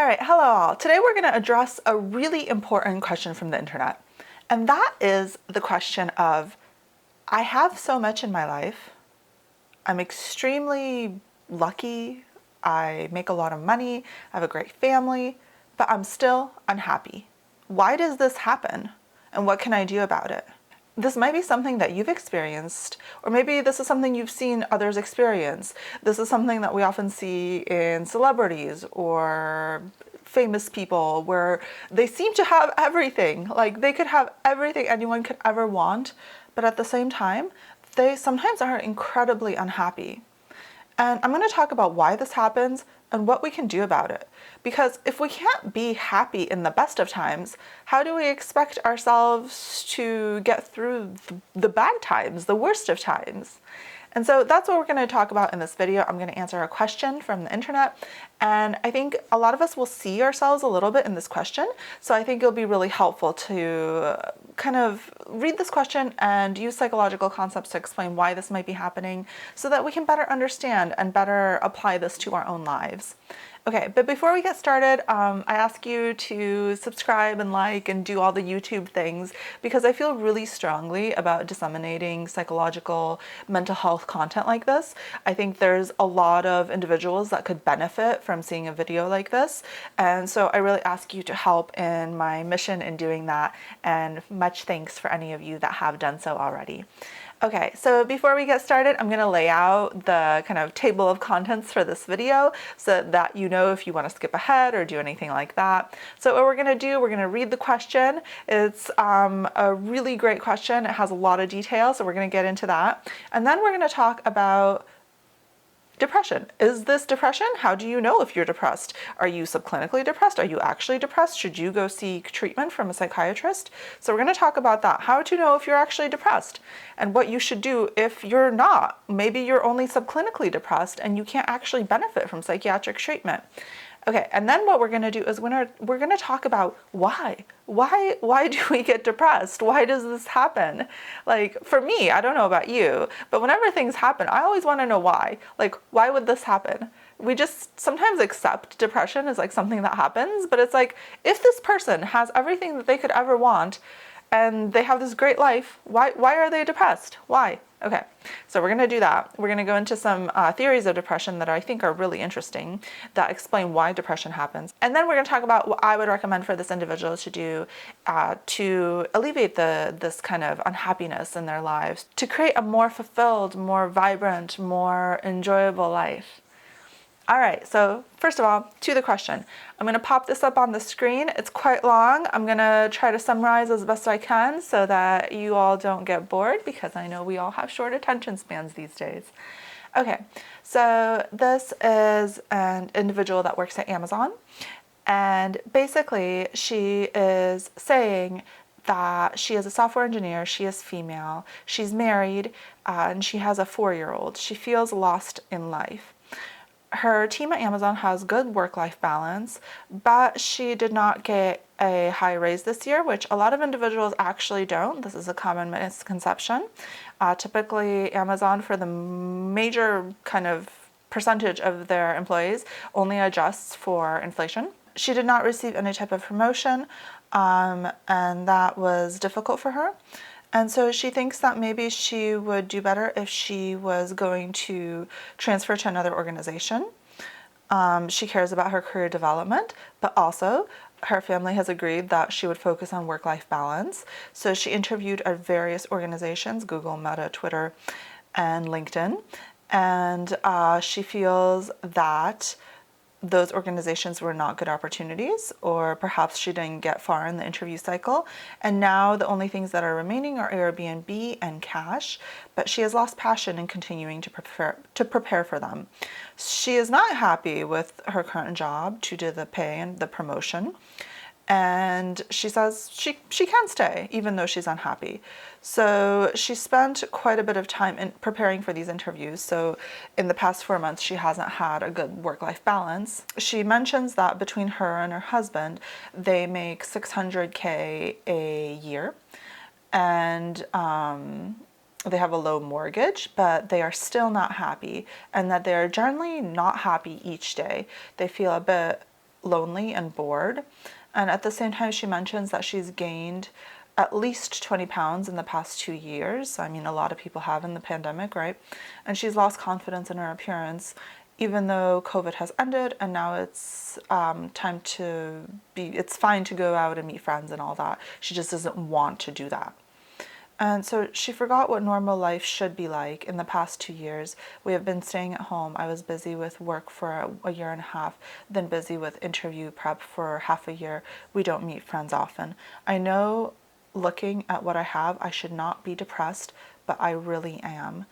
All right, hello all. Today we're going to address a really important question from the internet. And that is the question of, I have so much in my life. I'm extremely lucky. I make a lot of money. I have a great family, but I'm still unhappy. Why does this happen? And what can I do about it? This might be something that you've experienced, or maybe this is something you've seen others experience. This is something that we often see in celebrities or famous people where they seem to have everything. Like they could have everything anyone could ever want, but at the same time, they sometimes are incredibly unhappy. And I'm going to talk about why this happens and what we can do about it. Because if we can't be happy in the best of times, how do we expect ourselves to get through the bad times, the worst of times? And so that's what we're going to talk about in this video. I'm going to answer a question from the internet, and I think a lot of us will see ourselves a little bit in this question. So I think it'll be really helpful to kind of read this question and use psychological concepts to explain why this might be happening so that we can better understand and better apply this to our own lives. Okay, but before we get started, I ask you to subscribe and like and do all the YouTube things because I feel really strongly about disseminating psychological mental health content like this. I think there's a lot of individuals that could benefit from seeing a video like this, and so I really ask you to help in my mission in doing that, and much thanks for any of you that have done so already. Okay, so before we get started, I'm going to lay out the kind of table of contents for this video so that you know if you want to skip ahead or do anything like that. So what we're going to do, we're going to read the question. It's a really great question. It has a lot of details, so we're going to get into that. And then we're going to talk about depression. Is this depression? How do you know if you're depressed? Are you subclinically depressed? Are you actually depressed? Should you go seek treatment from a psychiatrist? So we're going to talk about that. How to know if you're actually depressed and what you should do if you're not. Maybe you're only subclinically depressed and you can't actually benefit from psychiatric treatment. Okay, and then what we're going to do is we're going to talk about why. Why do we get depressed? Why does this happen? Like for me, I don't know about you, but whenever things happen, I always want to know why. Like, why would this happen? We just sometimes accept depression as like something that happens, but it's like, if this person has everything that they could ever want and they have this great life, why are they depressed? Why? Okay, so we're going to do that. We're going to go into some theories of depression that I think are really interesting that explain why depression happens. And then we're going to talk about what I would recommend for this individual to do to alleviate this kind of unhappiness in their lives, to create a more fulfilled, more vibrant, more enjoyable life. All right, so first of all, to the question. I'm going to pop this up on the screen. It's quite long. I'm going to try to summarize as best I can so that you all don't get bored, because I know we all have short attention spans these days. Okay, so this is an individual that works at Amazon, and basically she is saying that she is a software engineer, she is female, she's married, and she has a 4-year-old. She feels lost in life. Her team at Amazon has good work-life balance, but she did not get a high raise this year, which a lot of individuals actually don't. This is a common misconception. Typically, Amazon, for the major kind of percentage of their employees, only adjusts for inflation. She did not receive any type of promotion, and that was difficult for her. And so she thinks that maybe she would do better if she was going to transfer to another organization. She cares about her career development, but also her family has agreed that she would focus on work-life balance. So she interviewed at various organizations, Google, Meta, Twitter, and LinkedIn. And she feels that those organizations were not good opportunities, or perhaps she didn't get far in the interview cycle. And now the only things that are remaining are Airbnb and cash, but she has lost passion in continuing to prepare for them. She is not happy with her current job due to the pay and the promotion. And she says she can stay even though she's unhappy. So she spent quite a bit of time in preparing for these interviews. So in the past 4 months, she hasn't had a good work-life balance. She mentions that between her and her husband, they make $600K a year. And they have a low mortgage, but they are still not happy, and that they're generally not happy each day. They feel a bit lonely and bored. And at the same time, she mentions that she's gained at least 20 pounds in the past 2 years. I mean, a lot of people have in the pandemic, right? And she's lost confidence in her appearance, even though COVID has ended and now it's it's fine to go out and meet friends and all that. She just doesn't want to do that. And so she forgot what normal life should be like. In the past 2 years, we have been staying at home. I was busy with work for a year and a half, then busy with interview prep for half a year. We don't meet friends often. I know, looking at what I have, I should not be depressed, but I really am.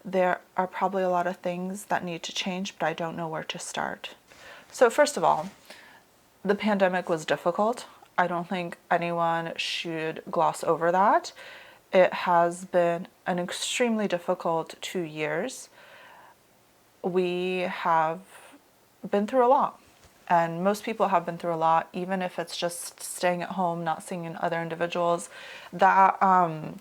There are probably a lot of things that need to change, but I don't know where to start. So first of all, the pandemic was difficult. I don't think anyone should gloss over that. It has been an extremely difficult 2 years. We have been through a lot, and most people have been through a lot, even if it's just staying at home, not seeing other individuals. That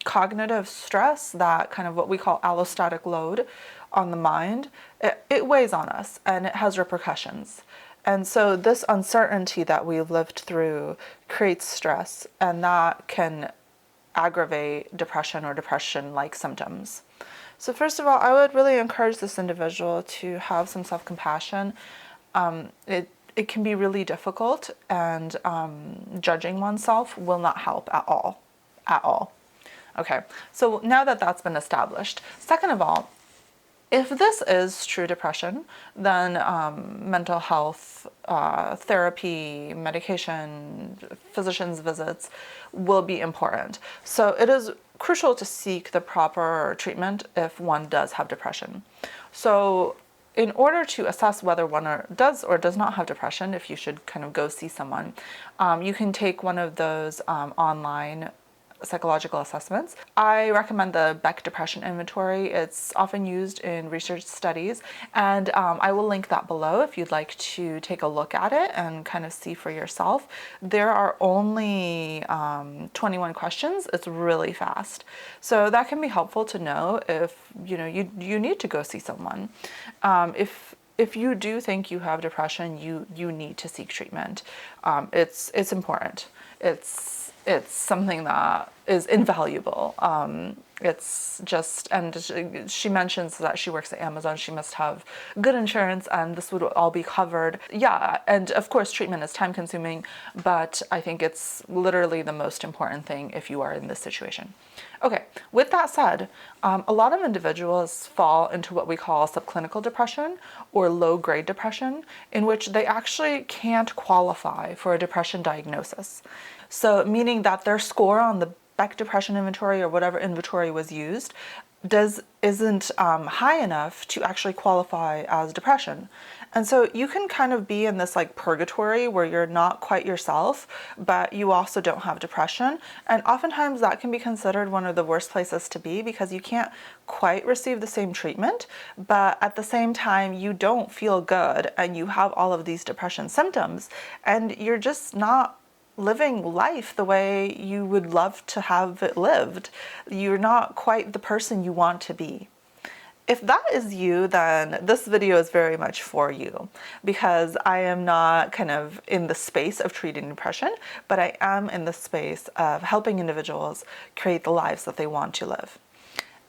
cognitive stress, that kind of what we call allostatic load on the mind, it weighs on us and it has repercussions. And so this uncertainty that we've lived through creates stress, and that can aggravate depression or depression-like symptoms. So first of all, I would really encourage this individual to have some self-compassion. It can be really difficult, and judging oneself will not help at all. At all. Okay, so now that that's been established, second of all, if this is true depression, then mental health, therapy, medication, physician's visits will be important. So it is crucial to seek the proper treatment if one does have depression. So in order to assess whether one does or does not have depression, if you should kind of go see someone, you can take one of those online psychological assessments. I recommend the Beck Depression Inventory. It's often used in research studies, and I will link that below if you'd like to take a look at it and kind of see for yourself. There are only 21 questions. It's really fast. So that can be helpful to know if you need to go see someone. If you do think you have depression, you need to seek treatment. It's important. It's something that is invaluable. It's just, and she mentions that she works at Amazon. She must have good insurance, and this would all be covered. Yeah, and of course treatment is time consuming, but I think it's literally the most important thing if you are in this situation. Okay, with that said, a lot of individuals fall into what we call subclinical depression or low-grade depression, in which they actually can't qualify for a depression diagnosis. So meaning that their score on the Beck Depression Inventory or whatever inventory was used isn't high enough to actually qualify as depression. And so you can kind of be in this like purgatory where you're not quite yourself, but you also don't have depression. And oftentimes that can be considered one of the worst places to be, because you can't quite receive the same treatment, but at the same time you don't feel good and you have all of these depression symptoms, and you're just not living life the way you would love to have it lived. You're not quite the person you want to be. If that is you, then this video is very much for you, because I am not kind of in the space of treating depression, but I am in the space of helping individuals create the lives that they want to live.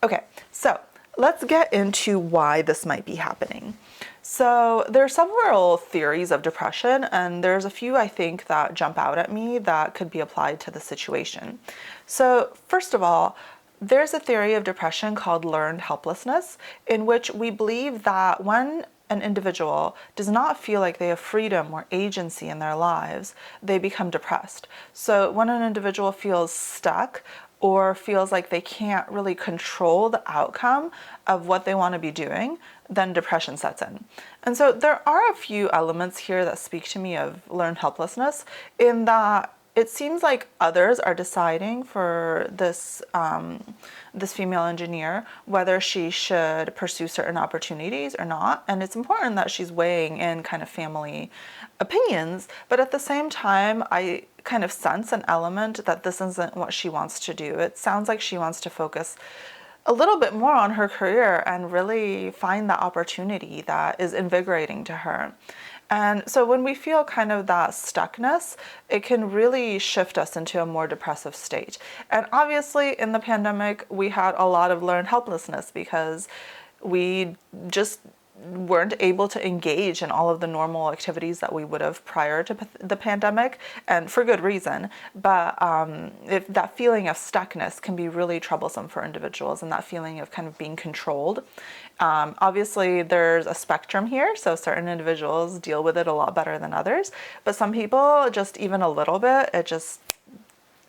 Okay, so let's get into why this might be happening. So there are several theories of depression, and there's a few I think that jump out at me that could be applied to the situation. So first of all, there's a theory of depression called learned helplessness, in which we believe that when an individual does not feel like they have freedom or agency in their lives, they become depressed. So when an individual feels stuck or feels like they can't really control the outcome of what they want to be doing, then depression sets in. And so there are a few elements here that speak to me of learned helplessness, in that it seems like others are deciding for this female engineer whether she should pursue certain opportunities or not. And it's important that she's weighing in kind of family opinions, but at the same time, I kind of sense an element that this isn't what she wants to do. It sounds like she wants to focus a little bit more on her career and really find that opportunity that is invigorating to her. And so when we feel kind of that stuckness, it can really shift us into a more depressive state. And obviously in the pandemic, we had a lot of learned helplessness because we just weren't able to engage in all of the normal activities that we would have prior to the pandemic, and for good reason. But if that feeling of stuckness can be really troublesome for individuals, and that feeling of kind of being controlled. Obviously, there's a spectrum here, so certain individuals deal with it a lot better than others. But some people, just even a little bit, it just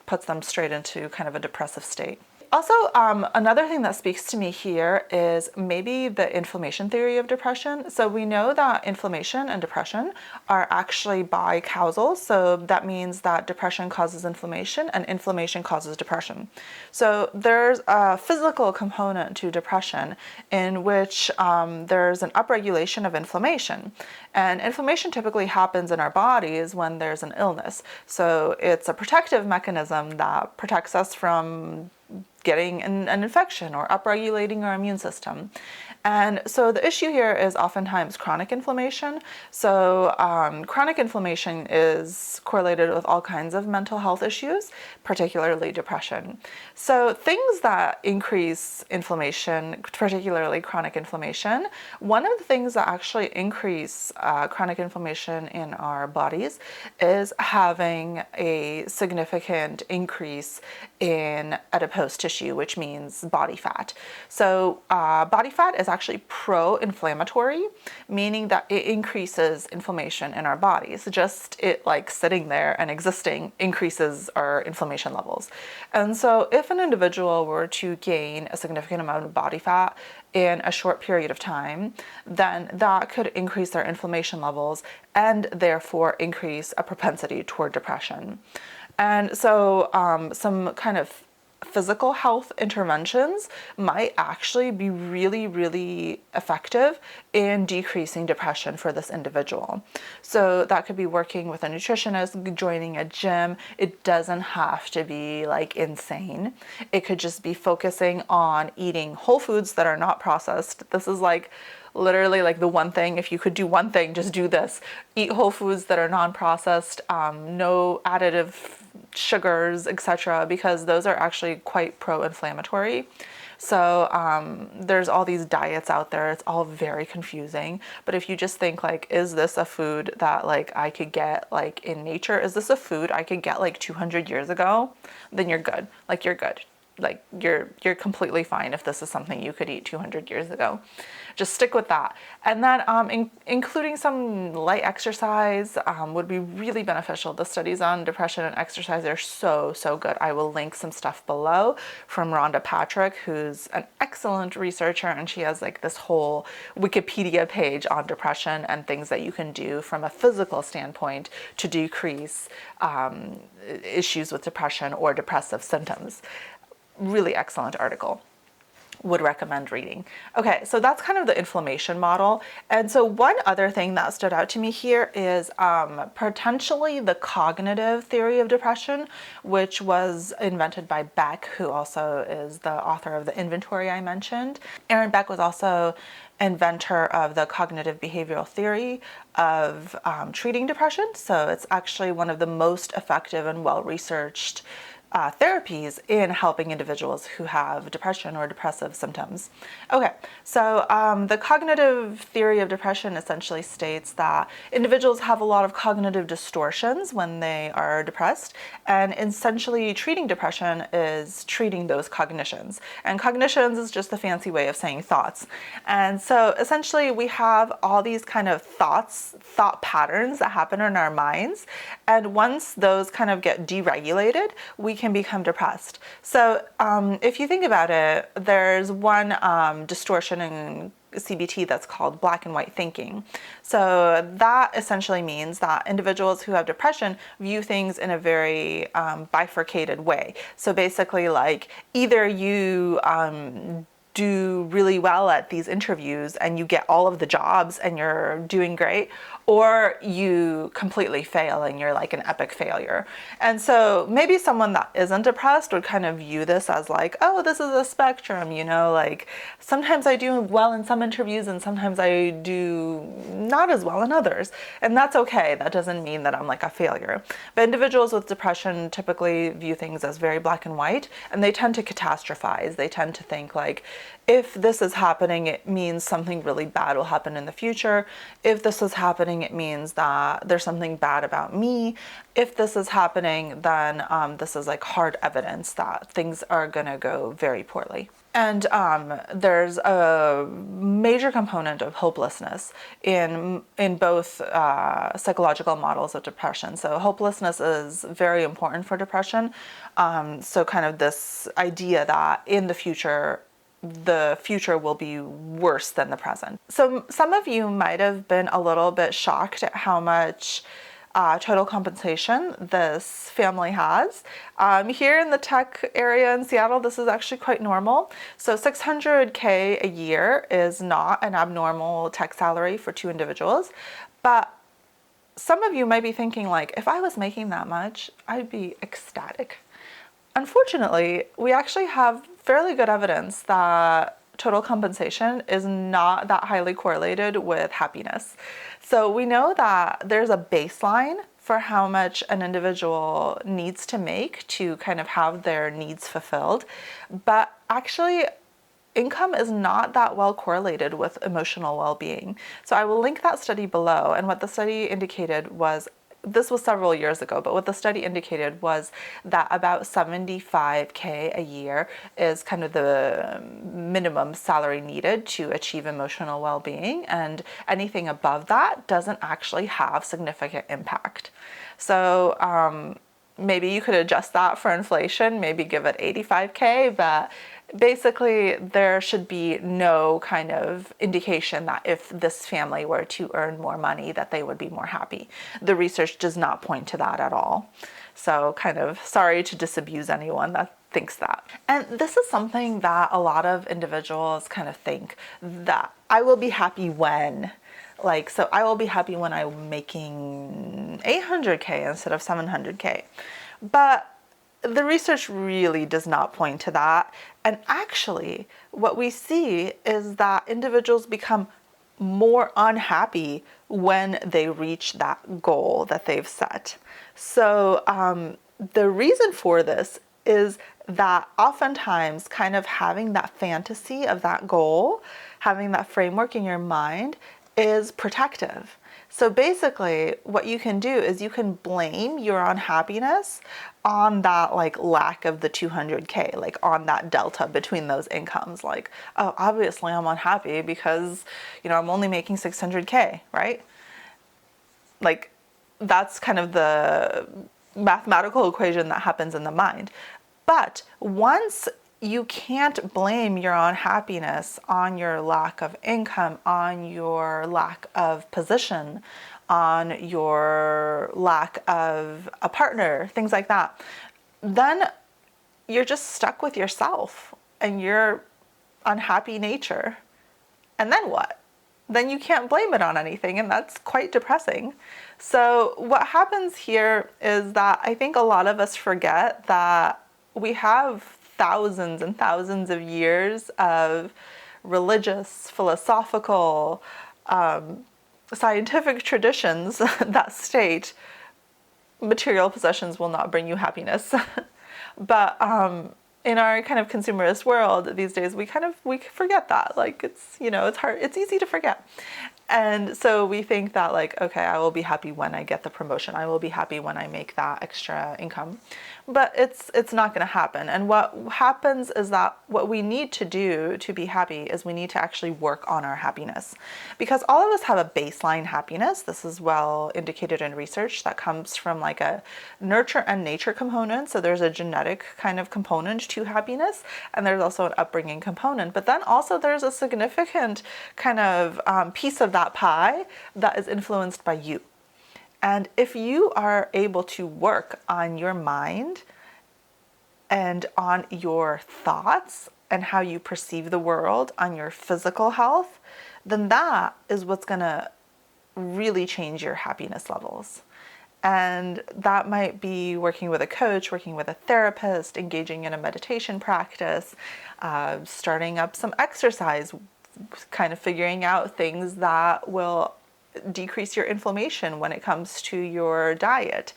puts them straight into kind of a depressive state. Also, another thing that speaks to me here is maybe the inflammation theory of depression. So we know that inflammation and depression are actually bicausal. So that means that depression causes inflammation and inflammation causes depression. So there's a physical component to depression in which there's an upregulation of inflammation. And inflammation typically happens in our bodies when there's an illness. So it's a protective mechanism that protects us from getting an infection or upregulating our immune system. And so the issue here is oftentimes chronic inflammation. So chronic inflammation is correlated with all kinds of mental health issues, particularly depression. So things that increase inflammation, particularly chronic inflammation, one of the things that actually increase chronic inflammation in our bodies is having a significant increase in adipose tissue, which means body fat. So body fat is actually pro-inflammatory, meaning that it increases inflammation in our bodies. Just it like sitting there and existing increases our inflammation levels. And so if an individual were to gain a significant amount of body fat in a short period of time, then that could increase their inflammation levels and therefore increase a propensity toward depression. And so some kind of physical health interventions might actually be really, really effective in decreasing depression for this individual. So that could be working with a nutritionist, joining a gym. It doesn't have to be like insane. It could just be focusing on eating whole foods that are not processed. This is like literally like the one thing, if you could do one thing, just do this. Eat whole foods that are non-processed, no additive sugars, etc., because those are actually quite pro-inflammatory. So there's all these diets out there. It's all very confusing. But if you just think like, is this a food that like I could get like in nature? Is this a food I could get like 200 years ago? Then you're good. Like you're good. Like you're completely fine if this is something you could eat 200 years ago. Just stick with that. And then including some light exercise would be really beneficial. The studies on depression and exercise are so good. I will link some stuff below from Rhonda Patrick, who's an excellent researcher, and she has like this whole Wikipedia page on depression and things that you can do from a physical standpoint to decrease issues with depression or depressive symptoms. Really excellent article. Would recommend reading. Okay, so that's kind of the inflammation model. And so one other thing that stood out to me here is potentially the cognitive theory of depression, which was invented by Beck, who also is the author of the inventory I mentioned. Aaron Beck was also inventor of the cognitive behavioral theory of treating depression. So it's actually one of the most effective and well-researched therapies in helping individuals who have depression or depressive symptoms. Okay, so the cognitive theory of depression essentially states that individuals have a lot of cognitive distortions when they are depressed, and essentially treating depression is treating those cognitions. And cognitions is just a fancy way of saying thoughts. And so essentially we have all these kind of thought patterns that happen in our minds, and once those kind of get deregulated, we can become depressed. So if you think about it, there's one distortion in CBT that's called black and white thinking. So that essentially means that individuals who have depression view things in a very bifurcated way. So basically like either you do really well at these interviews and you get all of the jobs and you're doing great, or you completely fail and you're like an epic failure. And so maybe someone that isn't depressed would kind of view this as like, oh, this is a spectrum, like sometimes I do well in some interviews and sometimes I do not as well in others. And that's okay. That doesn't mean that I'm like a failure. But individuals with depression typically view things as very black and white, and they tend to catastrophize. They tend to think like, if this is happening, it means something really bad will happen in the future. If this is happening, it means that there's something bad about me. If this is happening, then this is like hard evidence that things are gonna go very poorly. And there's a major component of hopelessness in both psychological models of depression. So hopelessness is very important for depression. So kind of this idea that in the future will be worse than the present. So some of you might have been a little bit shocked at how much total compensation this family has. Here in the tech area in Seattle, this is actually quite normal. So $600K a year is not an abnormal tech salary for two individuals. But some of you might be thinking like, if I was making that much, I'd be ecstatic. Unfortunately, we actually have fairly good evidence that total compensation is not that highly correlated with happiness. So we know that there's a baseline for how much an individual needs to make to kind of have their needs fulfilled, but actually income is not that well correlated with emotional well-being. So I will link that study below, and what the study indicated was, this was several years ago, but what the study indicated was that about $75K a year is kind of the minimum salary needed to achieve emotional well-being, and anything above that doesn't actually have significant impact. So maybe you could adjust that for inflation, maybe give it $85K, but basically there should be no kind of indication that if this family were to earn more money that they would be more happy. The research does not point to that at all. So kind of sorry to disabuse anyone that thinks that. And this is something that a lot of individuals kind of think, that I will be happy when. So I will be happy when I'm making $800K instead of $700K. But the research really does not point to that. And actually, what we see is that individuals become more unhappy when they reach that goal that they've set. So the reason for this is that oftentimes kind of having that fantasy of that goal, having that framework in your mind is protective. So basically what you can do is you can blame your unhappiness on that lack of the 200K, on that delta between those incomes. Oh, obviously I'm unhappy because, I'm only making 600K, right? That's kind of the mathematical equation that happens in the mind. But once you can't blame your unhappiness on your lack of income, on your lack of position, on your lack of a partner, things like that, then you're just stuck with yourself and your unhappy nature. And then what? Then you can't blame it on anything, and that's quite depressing. So what happens here is that I think a lot of us forget that we have thousands and thousands of years of religious, philosophical, scientific traditions that state material possessions will not bring you happiness. But in our kind of consumerist world these days, we forget that. It's hard, it's easy to forget. And so we think that okay, I will be happy when I get the promotion. I will be happy when I make that extra income. But it's not going to happen. And what happens is that what we need to do to be happy is we need to actually work on our happiness. Because all of us have a baseline happiness. This is well indicated in research that comes from a nurture and nature component. So there's a genetic kind of component to happiness, and there's also an upbringing component. But then also there's a significant kind of piece of that pie that is influenced by you. And if you are able to work on your mind and on your thoughts and how you perceive the world, on your physical health, then that is what's going to really change your happiness levels. And that might be working with a coach, working with a therapist, engaging in a meditation practice, starting up some exercise, kind of figuring out things that will decrease your inflammation when it comes to your diet.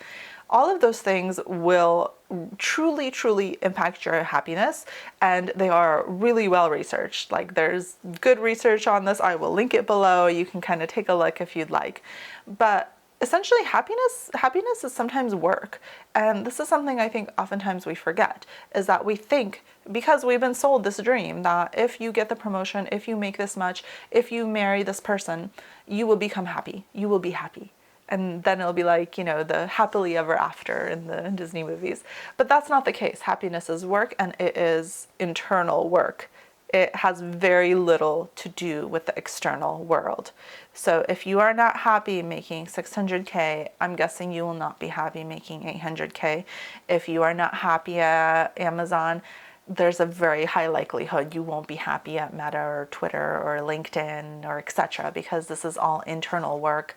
All of those things will truly, truly impact your happiness, and they are really well researched. Like, there's good research on this. I will link it below. You can kind of take a look if you'd like. But essentially, happiness is sometimes work. And this is something I think oftentimes we forget, is that we think, because we've been sold this dream that if you get the promotion, if you make this much, if you marry this person, you will become happy. You will be happy. And then it'll be like, the happily ever after in the Disney movies. But that's not the case. Happiness is work, and it is internal work. It has very little to do with the external world. So if you are not happy making 600K, I'm guessing you will not be happy making 800K. If you are not happy at Amazon, there's a very high likelihood you won't be happy at Meta or Twitter or LinkedIn or etc., because this is all internal work.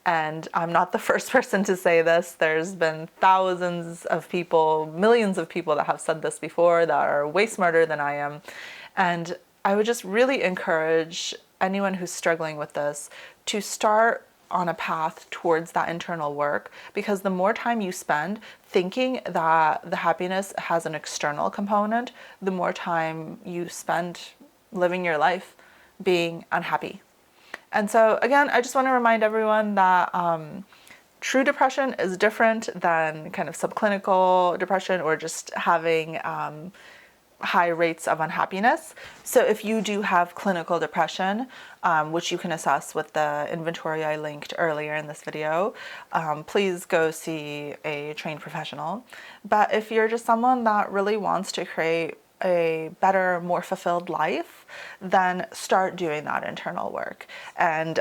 And I'm not the first person to say this. There's been thousands of people, millions of people that have said this before that are way smarter than I am. And I would just really encourage anyone who's struggling with this to start on a path towards that internal work, because the more time you spend thinking that the happiness has an external component, the more time you spend living your life being unhappy. And so again, I just want to remind everyone that true depression is different than kind of subclinical depression or just having high rates of unhappiness. So if you do have clinical depression, which you can assess with the inventory I linked earlier in this video, please go see a trained professional. But if you're just someone that really wants to create a better, more fulfilled life, then start doing that internal work. And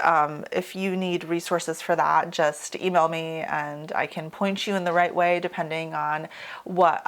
if you need resources for that, just email me and I can point you in the right way depending on what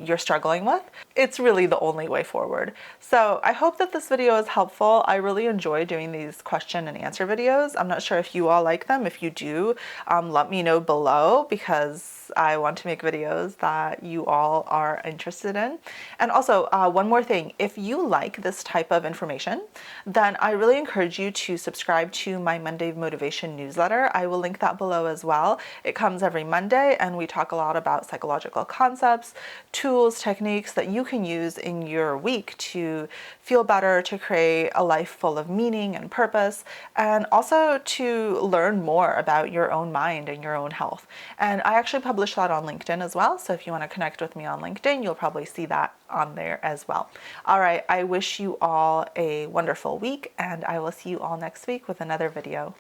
you're struggling with. It's really the only way forward. So I hope that this video is helpful. I really enjoy doing these question and answer videos. I'm not sure if you all like them. If you do, let me know below, because I want to make videos that you all are interested in. And also, one more thing, if you like this type of information, then I really encourage you to subscribe to my Monday Motivation newsletter. I will link that below as well. It comes every Monday, and we talk a lot about psychological concepts, tools, techniques that you can use in your week to feel better, to create a life full of meaning and purpose, and also to learn more about your own mind and your own health. And I actually publish that on LinkedIn as well. So if you want to connect with me on LinkedIn, you'll probably see that on there as well. All right, I wish you all a wonderful week, and I will see you all next week with another video.